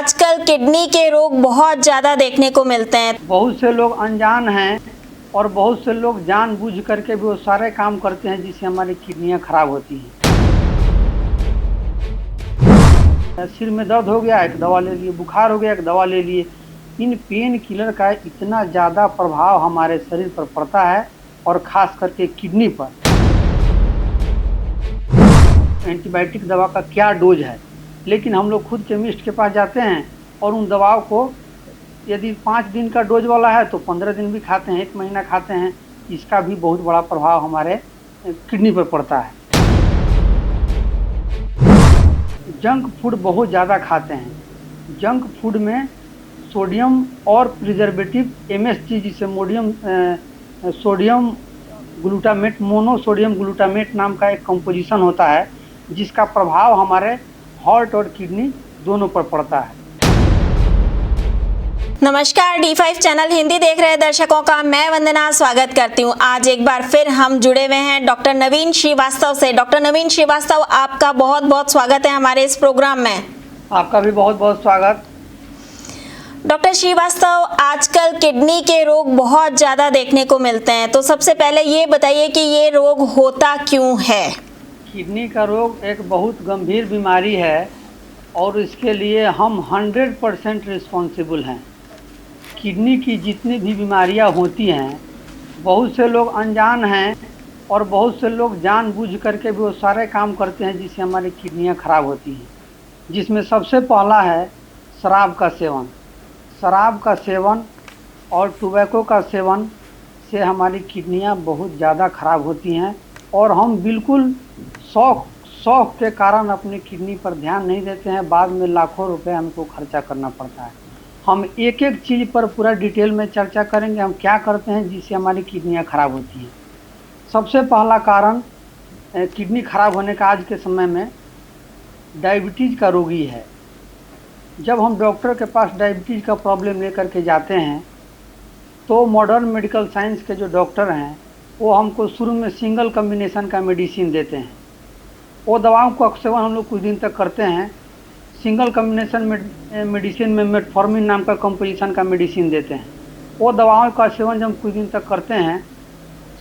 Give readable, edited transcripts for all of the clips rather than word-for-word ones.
आजकल किडनी के रोग बहुत ज़्यादा देखने को मिलते हैं। बहुत से लोग अनजान हैं और बहुत से लोग जानबूझ करके भी वो सारे काम करते हैं जिससे हमारी किडनियां खराब होती हैं। सिर में दर्द हो गया, एक दवा ले लिए, बुखार हो गया, एक दवा ले लिए। इन पेन किलर का इतना ज़्यादा प्रभाव हमारे शरीर पर पड़ता है और ख़ास करके किडनी पर। एंटीबायोटिक दवा का क्या डोज है, लेकिन हम लोग खुद केमिस्ट के पास जाते हैं और उन दवाओं को यदि 5 दिन का डोज वाला है तो 15 दिन भी खाते हैं, 1 महीना खाते हैं। इसका भी बहुत बड़ा प्रभाव हमारे किडनी पर पड़ता है। जंक फूड बहुत ज़्यादा खाते हैं। जंक फूड में सोडियम और प्रिजर्वेटिव MSG जिसे सोडियम ग्लूटामेट, मोनोसोडियम ग्लूटामेट नाम का एक कंपोजिशन होता है जिसका प्रभाव हमारे हार्ट और किडनी दोनों पर पड़ता है। नमस्कार, D5 चैनल हिंदी देख रहे दर्शकों का मैं वंदना स्वागत करती हूं। आज एक बार फिर हम जुड़े हुए हैं डॉक्टर नवीन श्रीवास्तव से। डॉक्टर नवीन श्रीवास्तव, आपका बहुत बहुत स्वागत है हमारे इस प्रोग्राम में। आपका भी बहुत बहुत स्वागत। डॉक्टर श्रीवास्तव, आजकल किडनी के रोग बहुत ज़्यादा देखने को मिलते हैं, तो सबसे पहले ये बताइए कि ये रोग होता क्यों है? किडनी का रोग एक बहुत गंभीर बीमारी है और इसके लिए हम 100% रिस्पॉन्सिबल हैं। किडनी की जितनी भी बीमारियां होती हैं, बहुत से लोग अनजान हैं और बहुत से लोग जानबूझ करके भी वो सारे काम करते हैं जिससे हमारी किडनियां खराब होती हैं। जिसमें सबसे पहला है शराब का सेवन। शराब का सेवन और टोबैको का सेवन से हमारी किडनियां बहुत ज़्यादा खराब होती हैं और हम बिल्कुल शौक के कारण अपनी किडनी पर ध्यान नहीं देते हैं। बाद में लाखों रुपए हमको खर्चा करना पड़ता है। हम एक एक चीज़ पर पूरा डिटेल में चर्चा करेंगे, हम क्या करते हैं जिससे हमारी किडनियां खराब होती हैं। सबसे पहला कारण किडनी खराब होने का आज के समय में डायबिटीज़ का रोगी है। जब हम डॉक्टर के पास डायबिटीज़ का प्रॉब्लम लेकर के जाते हैं तो मॉडर्न मेडिकल साइंस के जो डॉक्टर हैं वो हमको शुरू में सिंगल कम्बिनेशन का मेडिसिन देते हैं। वो दवाओं का सेवन हम लोग कुछ दिन तक करते हैं। सिंगल कम्बिनेशन मेडिसिन में मेटफॉर्मिन नाम का कंपोजिशन का मेडिसिन देते हैं। वो दवाओं का सेवन जब कुछ दिन तक करते हैं,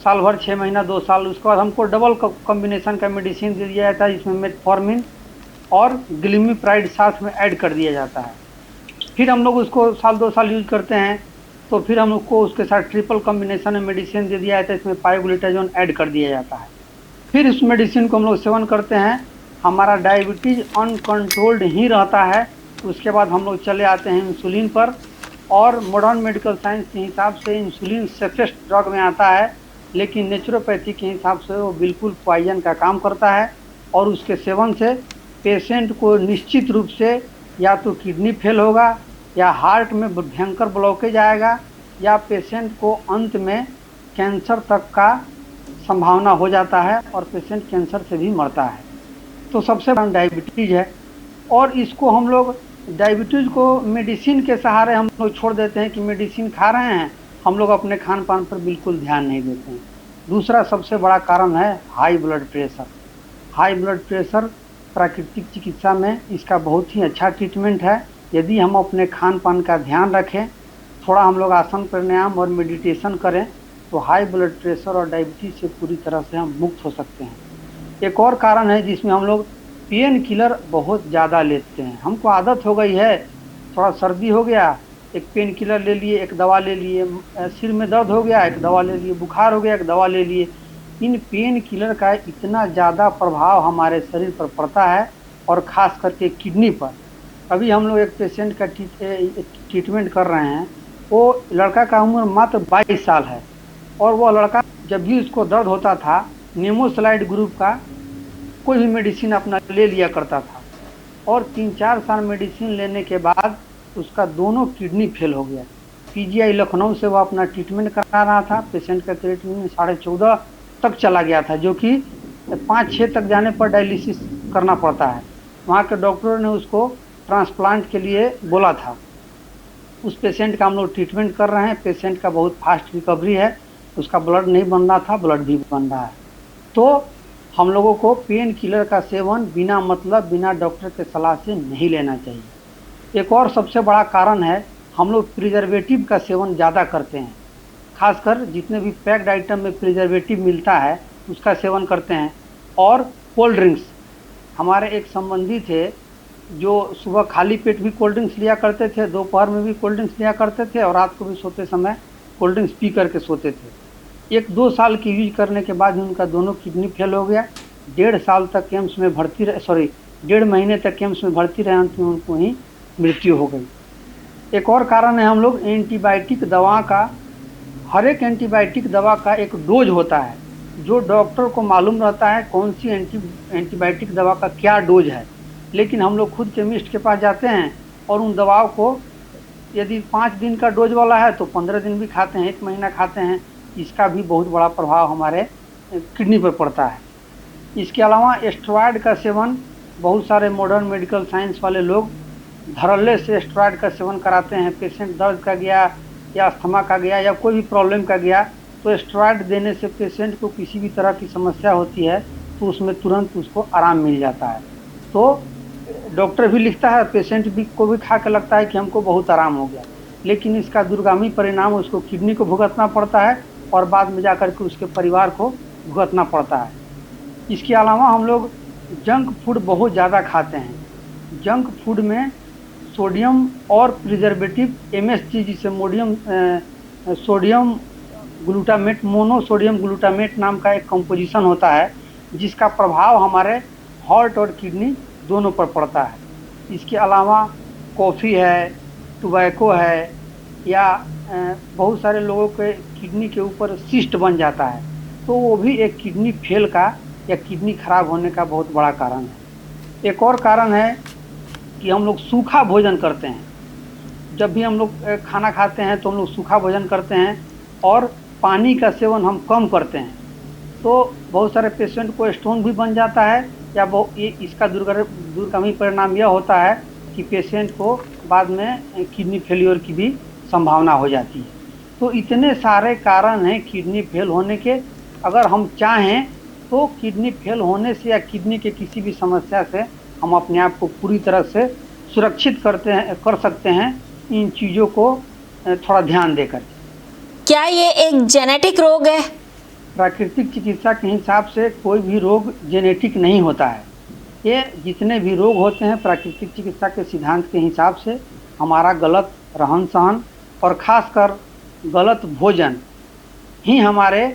साल भर, 6 महीना, 2 साल, उसके बाद हमको डबल कम्बिनेशन का मेडिसिन दे दिया जाता है जिसमें मेटफॉर्मिन और ग्लिमिप्राइड साथ में ऐड कर दिया जाता है। फिर हम लोग उसको साल 2 साल यूज करते हैं तो फिर हम लोग को उसके साथ ट्रिपल कम्बिनेशन में मेडिसिन दे दिया जाता है, इसमें पायोग्लूटाजोन ऐड कर दिया जाता है। फिर इस मेडिसिन को हम लोग सेवन करते हैं, हमारा डायबिटीज़ अनकंट्रोल्ड ही रहता है। उसके बाद हम लोग चले आते हैं इंसुलिन पर और मॉडर्न मेडिकल साइंस के हिसाब से इंसुलिन सेफेस्ट ड्रग में आता है, लेकिन नेचुरोपैथी के हिसाब से वो बिल्कुल पॉइजन का काम करता है और उसके सेवन से पेशेंट को निश्चित रूप से या तो किडनी फेल होगा या हार्ट में भयंकर ब्लॉकेज आएगा या पेशेंट को अंत में कैंसर तक का संभावना हो जाता है और पेशेंट कैंसर से भी मरता है। तो सबसे बड़ा डायबिटीज़ है और इसको हम लोग डायबिटीज़ को मेडिसिन के सहारे हम लोग छोड़ देते हैं कि मेडिसिन खा रहे हैं, हम लोग अपने खान पान पर बिल्कुल ध्यान नहीं देते हैं। दूसरा सबसे बड़ा कारण है high blood pressure. High blood pressure प्राकृतिक चिकित्सा में इसका बहुत ही अच्छा ट्रीटमेंट है। यदि हम अपने खान पान का ध्यान रखें, थोड़ा हम लोग आसन प्राणायाम और मेडिटेशन करें तो हाई ब्लड प्रेशर और डायबिटीज़ से पूरी तरह से हम मुक्त हो सकते हैं। एक और कारण है जिसमें हम लोग पेन किलर बहुत ज़्यादा लेते हैं। हमको आदत हो गई है, थोड़ा सर्दी हो गया, एक पेन किलर ले लिए, एक दवा ले लिए, सिर में दर्द हो गया, एक दवा ले लिए, बुखार हो गया, एक दवा ले लिए। इन पेन किलर का इतना ज़्यादा प्रभाव हमारे शरीर पर पड़ता है और ख़ास करके किडनी पर। अभी हम लोग एक पेशेंट का ट्रीटमेंट कर रहे हैं। वो लड़का का उम्र मात्र 22 साल है और वो लड़का जब भी उसको दर्द होता था नेमोसालाइड ग्रुप का कोई भी मेडिसिन अपना ले लिया करता था और 3-4 साल मेडिसिन लेने के बाद उसका दोनों किडनी फेल हो गया। PGI लखनऊ से वो अपना ट्रीटमेंट करा रहा था। पेशेंट का क्रिएटिनिन 14.5 तक चला गया था, जो कि 5-6 तक जाने पर डायलिसिस करना पड़ता है। वहाँ के डॉक्टरों ने उसको ट्रांसप्लांट के लिए बोला था। उस पेशेंट का हम लोग ट्रीटमेंट कर रहे हैं। पेशेंट का बहुत फास्ट रिकवरी है, उसका ब्लड नहीं बन रहा था, ब्लड भी बन रहा है। तो हम लोगों को पेन किलर का सेवन बिना मतलब, बिना डॉक्टर के सलाह से नहीं लेना चाहिए। एक और सबसे बड़ा कारण है, हम लोग प्रिजर्वेटिव का सेवन ज़्यादा करते हैं। खासकर जितने भी पैक्ड आइटम में प्रिजर्वेटिव मिलता है उसका सेवन करते हैं। और कोल्ड ड्रिंक्स, हमारे एक संबंधी थे जो सुबह खाली पेट भी कोल्ड ड्रिंक्स लिया करते थे, दोपहर में भी कोल्ड ड्रिंक्स लिया करते थे और रात को भी सोते समय कोल्ड ड्रिंक्स पी करके सोते थे। 1-2 साल की यूज करने के बाद उनका दोनों किडनी फेल हो गया। 1.5 साल तक एम्स में भर्ती रहे, 1.5 महीने तक एम्स में भर्ती रहे, अंत में उनको ही मृत्यु हो गई। एक और कारण है, हम लोग एंटीबायोटिक दवा का, हर एक एंटीबायोटिक दवा का एक डोज होता है जो डॉक्टर को मालूम रहता है कौन सी एंटीबायोटिक दवा का क्या डोज है। लेकिन हम लोग खुद केमिस्ट के पास जाते हैं और उन दवाओं को यदि 5 दिन का डोज वाला है तो 15 दिन भी खाते हैं, 1 महीना खाते हैं। इसका भी बहुत बड़ा प्रभाव हमारे किडनी पर पड़ता है। इसके अलावा स्टेरॉयड का सेवन, बहुत सारे मॉडर्न मेडिकल साइंस वाले लोग धड़ल्ले से स्टेरॉयड का सेवन कराते हैं। पेशेंट दर्द का गया या अस्थमा का गया या कोई भी प्रॉब्लम का गया तो स्टेरॉयड देने से पेशेंट को किसी भी तरह की समस्या होती है तो उसमें तुरंत उसको आराम मिल जाता है। तो डॉक्टर भी लिखता है, पेशेंट भी को भी खा के लगता है कि हमको बहुत आराम हो गया, लेकिन इसका दूरगामी परिणाम उसको किडनी को भुगतना पड़ता है और बाद में जाकर के उसके परिवार को भुगतना पड़ता है। इसके अलावा हम लोग जंक फूड बहुत ज़्यादा खाते हैं। जंक फूड में सोडियम और प्रिजर्वेटिव MSG, जिसे सोडियम ग्लूटामेट, मोनोसोडियम ग्लूटामेट नाम का एक कंपोजिशन होता है जिसका प्रभाव हमारे हार्ट और किडनी दोनों पर पड़ता है। इसके अलावा कॉफ़ी है, टोबैको है, या बहुत सारे लोगों के किडनी के ऊपर सिस्ट बन जाता है तो वो भी एक किडनी फेल का या किडनी खराब होने का बहुत बड़ा कारण है। एक और कारण है कि हम लोग सूखा भोजन करते हैं। जब भी हम लोग खाना खाते हैं तो हम लोग सूखा भोजन करते हैं और पानी का सेवन हम कम करते हैं तो बहुत सारे पेशेंट को स्टोन भी बन जाता है या इसका दूरगामी परिणाम यह होता है कि पेशेंट को बाद में किडनी फेलियर की भी संभावना हो जाती है। तो इतने सारे कारण हैं किडनी फेल होने के। अगर हम चाहें तो किडनी फेल होने से या किडनी के किसी भी समस्या से हम अपने आप को पूरी तरह से सुरक्षित कर सकते हैं इन चीज़ों को थोड़ा ध्यान देकर। क्या ये एक जेनेटिक रोग है? प्राकृतिक चिकित्सा के हिसाब से कोई भी रोग जेनेटिक नहीं होता है। ये जितने भी रोग होते हैं प्राकृतिक चिकित्सा के सिद्धांत के हिसाब से हमारा गलत रहन सहन और ख़ासकर गलत भोजन ही हमारे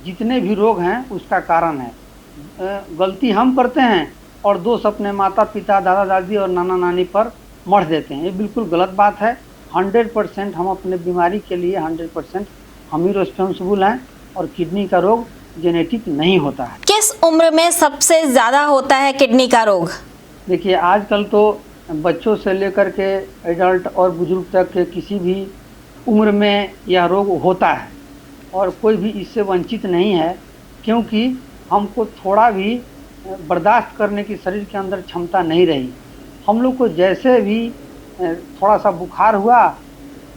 जितने भी रोग हैं उसका कारण है। गलती हम करते हैं और दोष अपने माता पिता, दादा दादी और नाना नानी पर मढ़ देते हैं। ये बिल्कुल गलत बात है। 100% हम अपने बीमारी के लिए 100% हम ही रिस्पॉन्सिबल हैं और किडनी का रोग जेनेटिक नहीं होता है। किस उम्र में सबसे ज़्यादा होता है किडनी का रोग? देखिए, आजकल तो बच्चों से लेकर के एडल्ट और बुजुर्ग तक के किसी भी उम्र में यह रोग होता है और कोई भी इससे वंचित नहीं है, क्योंकि हमको थोड़ा भी बर्दाश्त करने की शरीर के अंदर क्षमता नहीं रही। हम लोग को जैसे भी थोड़ा सा बुखार हुआ,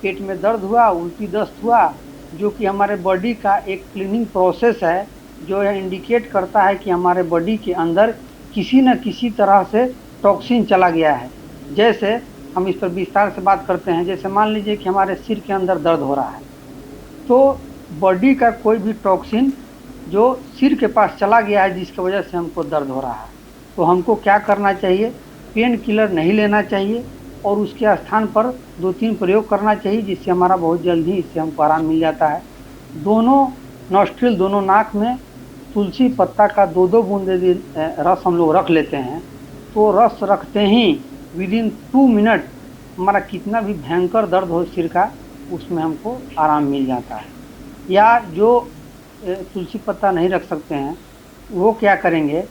पेट में दर्द हुआ, उल्टी दस्त हुआ, जो कि हमारे बॉडी का एक क्लीनिंग प्रोसेस है जो यह इंडिकेट करता है कि हमारे बॉडी के अंदर किसी न किसी तरह से टॉक्सिन चला गया है। जैसे हम इस पर विस्तार से बात करते हैं, जैसे मान लीजिए कि हमारे सिर के अंदर दर्द हो रहा है तो बॉडी का कोई भी टॉक्सिन जो सिर के पास चला गया है जिसकी वजह से हमको दर्द हो रहा है, तो हमको क्या करना चाहिए? पेन किलर नहीं लेना चाहिए और उसके स्थान पर 2-3 प्रयोग करना चाहिए जिससे हमारा बहुत जल्द ही इससे हमको आराम मिल जाता है। दोनों नॉस्ट्रिल, दोनों नाक में तुलसी पत्ता का 2-2 बूंदे रस हम लोग रख लेते हैं तो रस रखते ही विदिन 2 मिनट हमारा कितना भी भयंकर दर्द हो सिर का उसमें हमको आराम मिल जाता है। या जो तुलसी पत्ता नहीं रख सकते हैं वो क्या करेंगे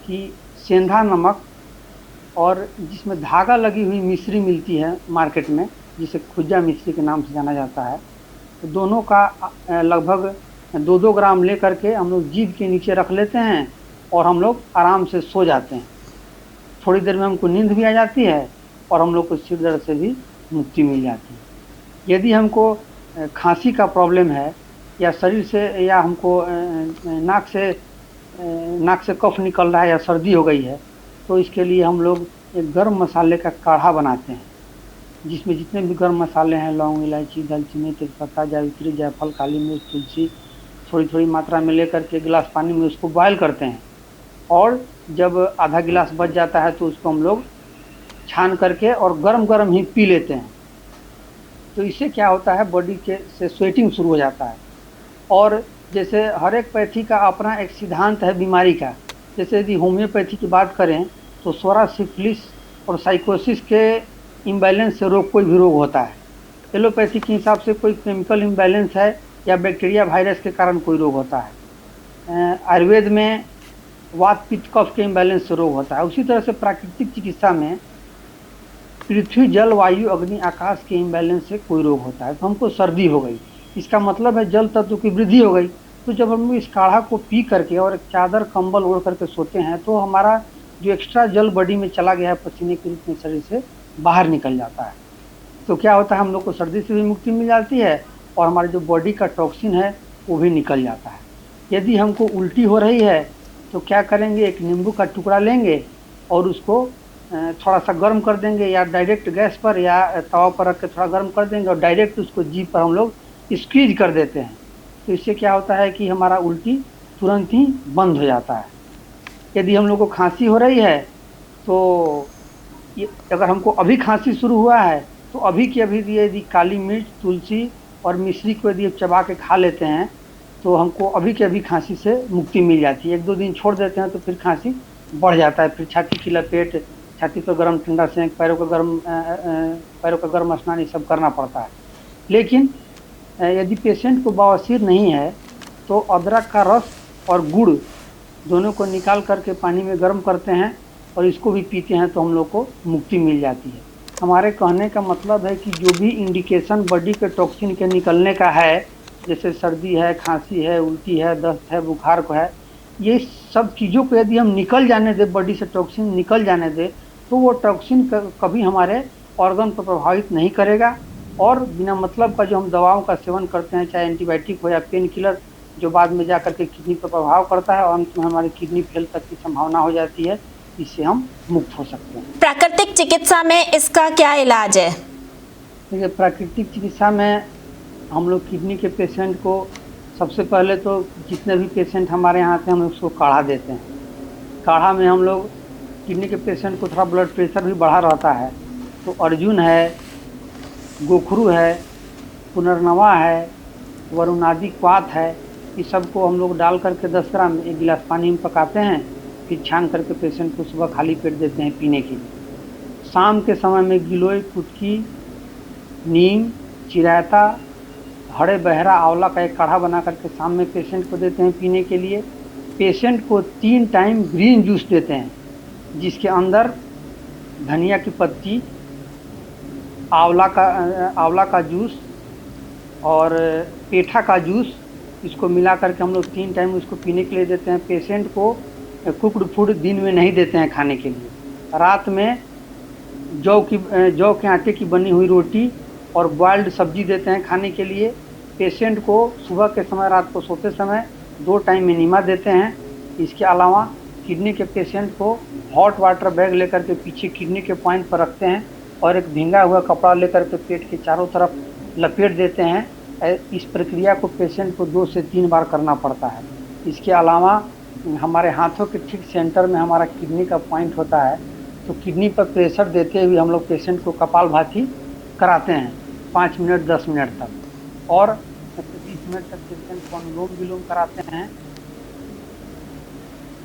कि सेंधा नमक और जिसमें धागा लगी हुई मिश्री मिलती है मार्केट में, जिसे खुज्जा मिश्री के नाम से जाना जाता है, तो दोनों का लगभग 2-2 ग्राम ले करके हम लोग जीभ के नीचे रख लेते हैं और हम लोग आराम से सो जाते हैं। थोड़ी देर में हमको नींद भी आ जाती है और हम लोग को सिर दर्द से भी मुक्ति मिल जाती है। यदि हमको खांसी का प्रॉब्लम है या शरीर से या हमको नाक से कफ निकल रहा है या सर्दी हो गई है तो इसके लिए हम लोग एक गर्म मसाले का काढ़ा बनाते हैं जिसमें जितने भी गर्म मसाले हैं, लौंग, इलायची, दालचीनी, तेजपत्ता, जावित्री, जायफल, काली मिर्च, तुलसी, थोड़ी थोड़ी मात्रा में लेकर के गिलास पानी में उसको बॉयल करते हैं। और जब आधा गिलास बच जाता है तो उसको हम लोग छान करके और गरम गरम ही पी लेते हैं। तो इससे क्या होता है, बॉडी के से स्वेटिंग शुरू हो जाता है। और जैसे हर एक पैथी का अपना एक सिद्धांत है बीमारी का। जैसे यदि होम्योपैथी की बात करें तो स्वरा, सिफिलिस और साइकोसिस के इम्बैलेंस से रोग कोई भी रोग होता है। एलोपैथी के हिसाब से कोई केमिकल इम्बैलेंस है या बैक्टीरिया वायरस के कारण कोई रोग होता है। आयुर्वेद में वात, पित्त, कफ के इम्बैलेंस से रोग होता है। उसी तरह से प्राकृतिक चिकित्सा में पृथ्वी, जल, वायु, अग्नि, आकाश के इम्बैलेंस से कोई रोग होता है। तो हमको सर्दी हो गई, इसका मतलब है जल तत्व की वृद्धि हो गई। तो जब हम इस काढ़ा को पी करके और एक चादर कंबल ओढ़ करके सोते हैं तो हमारा जो एक्स्ट्रा जल बॉडी में चला गया है पसीने के रूप में शरीर से बाहर निकल जाता है। तो क्या होता है, हम लोग को सर्दी से भी मुक्ति मिल जाती है और हमारे जो बॉडी का टॉक्सिन है वो भी निकल जाता है। यदि हमको उल्टी हो रही है तो क्या करेंगे, एक नींबू का टुकड़ा लेंगे और उसको थोड़ा सा गर्म कर देंगे, या डायरेक्ट गैस पर या तवा पर रख के थोड़ा गर्म कर देंगे और डायरेक्ट उसको जीभ पर हम लोग स्क्वीज कर देते हैं। तो इससे क्या होता है कि हमारा उल्टी तुरंत ही बंद हो जाता है। यदि हम लोग को खांसी हो रही है तो अगर हमको अभी खांसी शुरू हुआ है तो अभी की अभी यदि काली मिर्च, तुलसी और मिश्री को यदि चबा के खा लेते हैं तो हमको अभी के अभी खांसी से मुक्ति मिल जाती है। 1-2 दिन छोड़ देते हैं तो फिर खांसी बढ़ जाता है। फिर छाती की लपेट, छाती पर गर्म ठंडा सेंक, पैरों का गर्म स्नान, ये सब करना पड़ता है। लेकिन यदि पेशेंट को बवासीर नहीं है तो अदरक का रस और गुड़ दोनों को निकाल करके पानी में गर्म करते हैं और इसको भी पीते हैं तो हम लोग को मुक्ति मिल जाती है। हमारे कहने का मतलब है कि जो भी इंडिकेशन बॉडी के टॉक्सिन के निकलने का है, जैसे सर्दी है, खांसी है, उल्टी है, दस्त है, बुखार को है, ये सब चीज़ों को यदि हम निकल जाने दें, बॉडी से टॉक्सिन निकल जाने दें, तो वो टॉक्सिन कभी हमारे ऑर्गन पर प्रभावित नहीं करेगा। और बिना मतलब का जो हम दवाओं का सेवन करते हैं, चाहे एंटीबायोटिक हो या पेन किलर, जो बाद में जा करके किडनी पर प्रभाव करता है और अंत में हमारी किडनी फेल तक की संभावना हो जाती है, इससे हम मुक्त हो सकते हैं। प्राकृतिक चिकित्सा में इसका क्या इलाज है? देखिए, प्राकृतिक चिकित्सा में हम लोग किडनी के पेशेंट को सबसे पहले तो जितने भी पेशेंट हमारे यहाँ आते हैं हम उसको काढ़ा देते हैं। काढ़ा में हम लोग किडनी के पेशेंट को थोड़ा ब्लड प्रेशर भी बढ़ा रहता है तो अर्जुन है, गोखरू है, पुनर्नवा है, वरुणादि क्वाथ है, इस सब को हम लोग डाल करके 10 ग्राम 1 गिलास पानी में पकाते हैं, फिर छान करके पेशेंट को सुबह खाली पेट देते हैं पीने के लिए। शाम के समय में गिलोय, कुटकी, नीम, चिरायता, हरे बहरा, आंवला का एक काढ़ा बना करके शाम में पेशेंट को देते हैं पीने के लिए। पेशेंट को 3 टाइम ग्रीन जूस देते हैं, जिसके अंदर धनिया की पत्ती, आंवला का जूस और पेठा का जूस, इसको मिला करके हम लोग 3 टाइम उसको पीने के लिए देते हैं। पेशेंट को कुक्ड फूड दिन में नहीं देते हैं खाने के लिए। रात में जौ के आटे की बनी हुई रोटी और बॉइल्ड सब्जी देते हैं खाने के लिए। पेशेंट को सुबह के समय, रात को सोते समय 2 टाइम एनिमा देते हैं। इसके अलावा किडनी के पेशेंट को हॉट वाटर बैग लेकर के पीछे किडनी के पॉइंट पर रखते हैं और एक भींगा हुआ कपड़ा लेकर के पेट के चारों तरफ लपेट देते हैं। इस प्रक्रिया को पेशेंट को 2 से 3 बार करना पड़ता है। इसके अलावा हमारे हाथों के ठीक सेंटर में हमारा किडनी का पॉइंट होता है, तो किडनी पर प्रेशर देते हुए हम लोग पेशेंट को कपालभाति कराते हैं 5 मिनट 10 मिनट तक, और 20 मिनट तक पेशेंट को अनुलोम विलोम कराते हैं।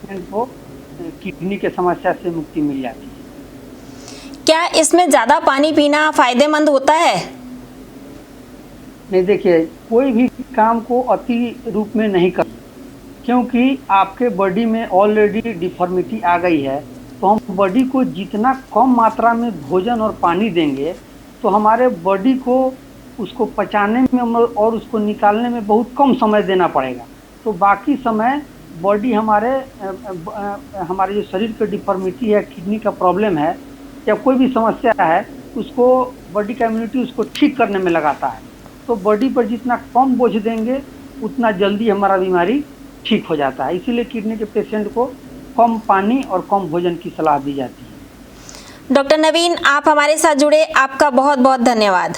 पेशेंट को किडनी के समस्या से मुक्ति मिल जाती है। क्या इसमें ज़्यादा पानी पीना फायदेमंद होता है? नहीं, देखिए, कोई भी काम को अति रूप में नहीं कर, क्योंकि आपके बॉडी में ऑलरेडी डिफॉर्मिटी आ गई है। तो हम बॉडी को जितना कम मात्रा में भोजन और पानी देंगे तो हमारे बॉडी को उसको पचाने में और उसको निकालने में बहुत कम समय देना पड़ेगा। तो बाकी समय बॉडी हमारे जो शरीर के डिफॉर्मिटी है, किडनी का प्रॉब्लम है या कोई भी समस्या है, उसको बॉडी का इम्यूनिटी उसको ठीक करने में लगाता है। तो बॉडी पर जितना कम बोझ देंगे उतना जल्दी हमारा बीमारी ठीक हो जाता है। इसीलिए किडनी के पेशेंट को कम पानी और कम भोजन की सलाह दी जाती है। डॉक्टर नवीन, आप हमारे साथ जुड़े, आपका बहुत बहुत धन्यवाद।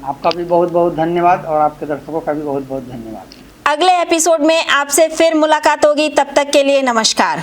आपका भी बहुत बहुत धन्यवाद और आपके दर्शकों का भी बहुत बहुत धन्यवाद। अगले एपिसोड में आपसे फिर मुलाकात होगी, तब तक के लिए नमस्कार।